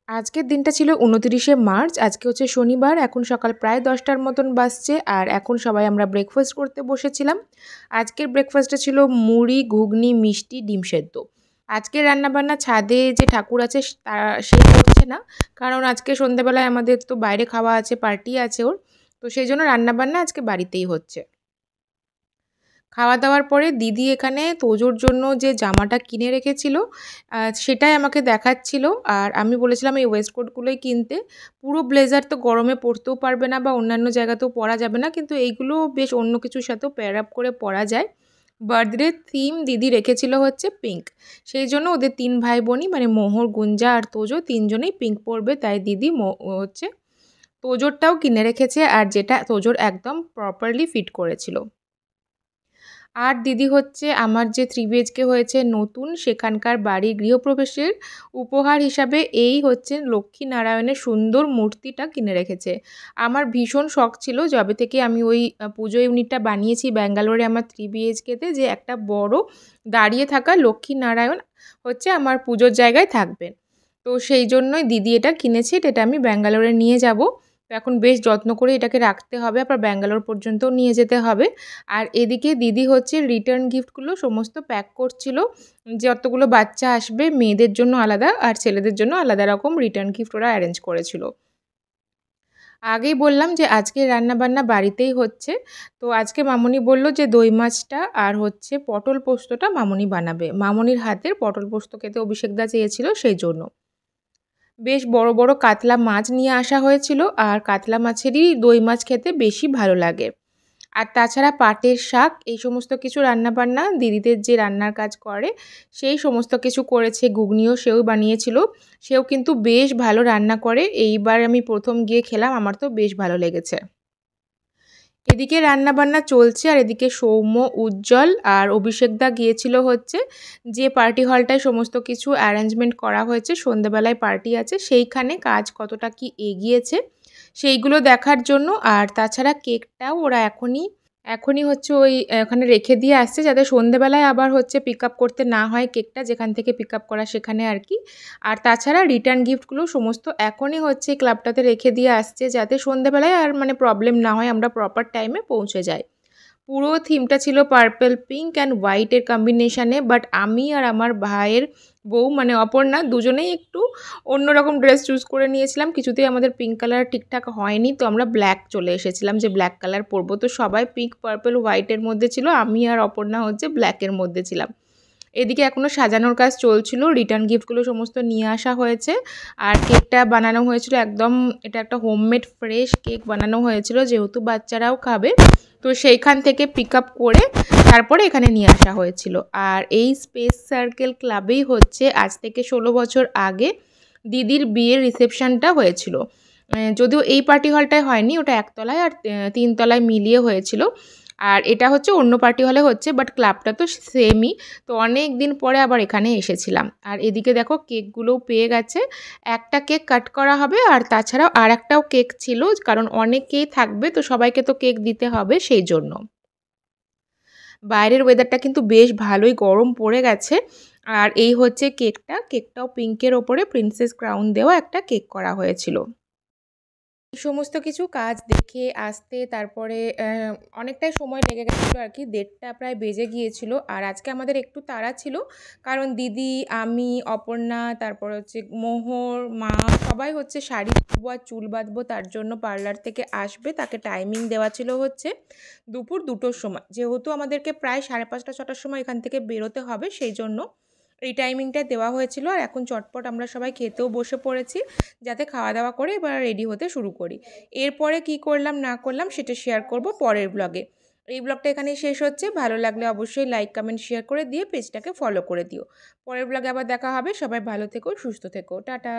আজকের দিনটা ছিল ২৯শে মার্চ। আজকে হচ্ছে শনিবার। এখন সকাল প্রায় ১০টার মতন বাজছে। আর এখন সবাই আমরা ব্রেকফাস্ট করতে বসেছিলাম। আজকের ব্রেকফাস্টে ছিল মুড়ি, ঘুগনি, মিষ্টি, ডিম সেদ্ধ। আজকের রান্নাবান্না ছাদে যে ঠাকুর আছে সে করছে না। কারণ আজকে সন্ধ্যেবেলায় আমাদের তো বাইরে খাওয়া আছে, পার্টি আছে ওর। তো সেই জন্য রান্নাবান্না আজকে বাড়িতেই হচ্ছে। খাওয়া দাওয়ার পরে দিদি এখানে তোজোর জন্য যে জামাটা কিনে রেখেছিল সেটাই আমাকে দেখাচ্ছিল। আর আমি বলেছিলাম এই ওয়েস্টকোটগুলোই কিনতে। পুরো ব্লেজার তো গরমে পরতেও পারবে না বা অন্যান্য জায়গাতেও পরা যাবে না, কিন্তু এইগুলো বেশ অন্য কিছুর সাথেও পেয়ার আপ করে পরা যায়। বার্থডে থিম দিদি রেখেছিল হচ্ছে পিঙ্ক। সেই জন্য ওদের ৩ ভাই বোনই মানে মোহর, গুঞ্জা আর তোজো ৩ জনেই পিঙ্ক পরবে, তাই দিদি হচ্ছে তোজোরটাও কিনে রেখেছে, আর যেটা তোজোর একদম প্রপারলি ফিট করেছিল। আর দিদি হচ্ছে আমার যে 3 BHK হয়েছে নতুন, সেখানকার বাড়ির গৃহপ্রবেশের উপহার হিসাবে এই হচ্ছে লক্ষ্মীনারায়ণের সুন্দর মূর্তিটা কিনে রেখেছে। আমার ভীষণ শখ ছিল যবে থেকে আমি ওই পুজো ইউনিটটা বানিয়েছি ব্যাঙ্গালোরে আমার 3 BHKতে, যে একটা বড় দাঁড়িয়ে থাকা লক্ষ্মীনারায়ণ হচ্ছে আমার পুজোর জায়গায় থাকবে। তো সেই জন্যই দিদি এটা কিনেছে। এটা আমি ব্যাঙ্গালোরে নিয়ে যাব। তো এখন বেশ যত্ন করে এটাকে রাখতে হবে, আবার ব্যাঙ্গালোর পর্যন্তও নিয়ে যেতে হবে। আর এদিকে দিদি হচ্ছে রিটার্ন গিফটগুলো সমস্ত প্যাক করছিল। যতগুলো বাচ্চা আসবে মেয়েদের জন্য আলাদা আর ছেলেদের জন্য আলাদা রকম রিটার্ন গিফট ওরা অ্যারেঞ্জ করেছিল। আগেই বললাম যে আজকে রান্নাবান্না বাড়িতেই হচ্ছে। তো আজকে মামনি বলল যে দই মাছটা আর হচ্ছে পটল পোস্তটা মামনি বানাবে। মামনির হাতের পটল পোস্ত খেতে অভিষেকদা চেয়েছিল, সেই জন্য বেশ বড় বড় কাতলা মাছ নিয়ে আসা হয়েছিল। আর কাতলা মাছেরই দই মাছ খেতে বেশি ভালো লাগে। আর তাছাড়া পাটের শাক, এই সমস্ত কিছু রান্নাবান্না দিদিদের যে রান্নার কাজ করে সেই সমস্ত কিছু করেছে। ঘুগনিও সেও বানিয়েছিল। সেও কিন্তু বেশ ভালো রান্না করে। এইবার আমি প্রথম গিয়ে খেলাম, আমার তো বেশ ভালো লেগেছে। এদিকে রান্নাবান্না চলছে আর এদিকে সৌম্য, উজ্জ্বল আর অভিষেকদা গিয়েছিল হচ্ছে যে পার্টি হলটায় সমস্ত কিছু অ্যারেঞ্জমেন্ট করা হয়েছে, সন্ধ্যেবেলায় পার্টি আছে, সেইখানে কাজ কতটা কি এগিয়েছে সেইগুলো দেখার জন্য। আর তাছাড়া কেকটাও ওরা এখনই হচ্ছে ওখানে রেখে দিয়ে আসছে, যাতে সন্ধ্যেবেলায় আবার হচ্ছে পিক আপ করতে না হয় কেকটা, যেখান থেকে পিক আপ করা সেখানে আর কি। আর তাছাড়া রিটার্ন গিফটগুলো সমস্ত এখনই হচ্ছে ক্লাবটাতে রেখে দিয়ে আসছে, যাতে সন্ধ্যেবেলায় আর মানে প্রবলেম না হয়, আমরা প্রপার টাইমে পৌঁছে যাই। পুরো থিমটা ছিল পার্পল, পিঙ্ক অ্যান্ড হোয়াইটের কম্বিনেশানে। বাট আমি আর আমার ভাইয়ের বউ মানে অপর্ণা দুজনেই একটু অন্যরকম ড্রেস চুজ করে নিয়েছিলাম। কিছুতেই আমাদের পিঙ্ক কালার ঠিকঠাক হয়নি, তো আমরা ব্ল্যাক চলে এসেছিলাম যে ব্ল্যাক কালার পরবো। তো সবাই পিঙ্ক, পার্পল, হোয়াইটের মধ্যে ছিল, আমি আর অপর্ণা হচ্ছে ব্ল্যাকের মধ্যে ছিলাম। এদিকে এখনও সাজানোর কাজ চলছিল। রিটার্ন গিফটগুলো সমস্ত নিয়ে আসা হয়েছে। আর কেকটা বানানো হয়েছিল একদম, এটা একটা হোমমেড ফ্রেশ কেক বানানো হয়েছিল, যেহেতু বাচ্চারাও খাবে। তো সেইখান থেকে পিক আপ করে তারপরে এখানে নিয়ে আসা হয়েছিল। আর এই স্পেস সার্কেল ক্লাবেই হচ্ছে আজ থেকে 16 বছর আগে দিদির বিয়ের রিসেপশনটা হয়েছিল। যদিও এই পার্টি হলটায় হয়নি, ওটা একতলায় আর 3 তলায় মিলিয়ে হয়েছিল। আর এটা হচ্ছে অন্য পার্টি হলে হচ্ছে, বাট ক্লাবটা তো সেমই। তো অনেক দিন পরে আবার এখানে এসেছিলাম। আর এদিকে দেখো কেকগুলোও পেয়ে গেছে। একটা কেক কাট করা হবে, আর তাছাড়াও আর একটাও কেক ছিল, কারণ অনেকেই থাকবে তো সবাইকে তো কেক দিতে হবে, সেই জন্য। বাইরের ওয়েদারটা কিন্তু বেশ ভালোই গরম পড়ে গেছে। আর এই হচ্ছে কেকটাও পিঙ্কের ওপরে প্রিন্সেস ক্রাউন দেওয়া একটা কেক করা হয়েছিল। এই সমস্ত কিছু কাজ দেখে আসতে তারপরে অনেকটাই সময় লেগে গেছিলো আর কি, 1:30 প্রায় বেজে গিয়েছিল। আর আজকে আমাদের একটু তাড়া ছিল, কারণ দিদি, আমি, অপর্ণা, তারপর হচ্ছে মোহর, মা সবাই হচ্ছে শাড়ি পরবো আর চুল বাঁধবো, তার জন্য পার্লার থেকে আসবে। তাকে টাইমিং দেওয়া ছিল হচ্ছে দুপুর 2টোর সময়। যেহেতু আমাদেরকে প্রায় 5:30 6টার সময় এখান থেকে বেরোতে হবে, সেই জন্য এই টাইমিংটা দেওয়া হয়েছিল। আর এখন চটপট আমরা সবাই খেতেও বসে পড়েছি, যাতে খাওয়া দাওয়া করে এবার রেডি হতে শুরু করি। এরপরে কি করলাম না করলাম সেটা শেয়ার করব পরের ব্লগে। এই ব্লগটা এখানেই শেষ হচ্ছে। ভালো লাগলে অবশ্যই লাইক, কমেন্ট, শেয়ার করে দিয়ে পেজটাকে ফলো করে দিও। পরের ব্লগে আবার দেখা হবে। সবাই ভালো থেকো, সুস্থ থেকো, টাটা।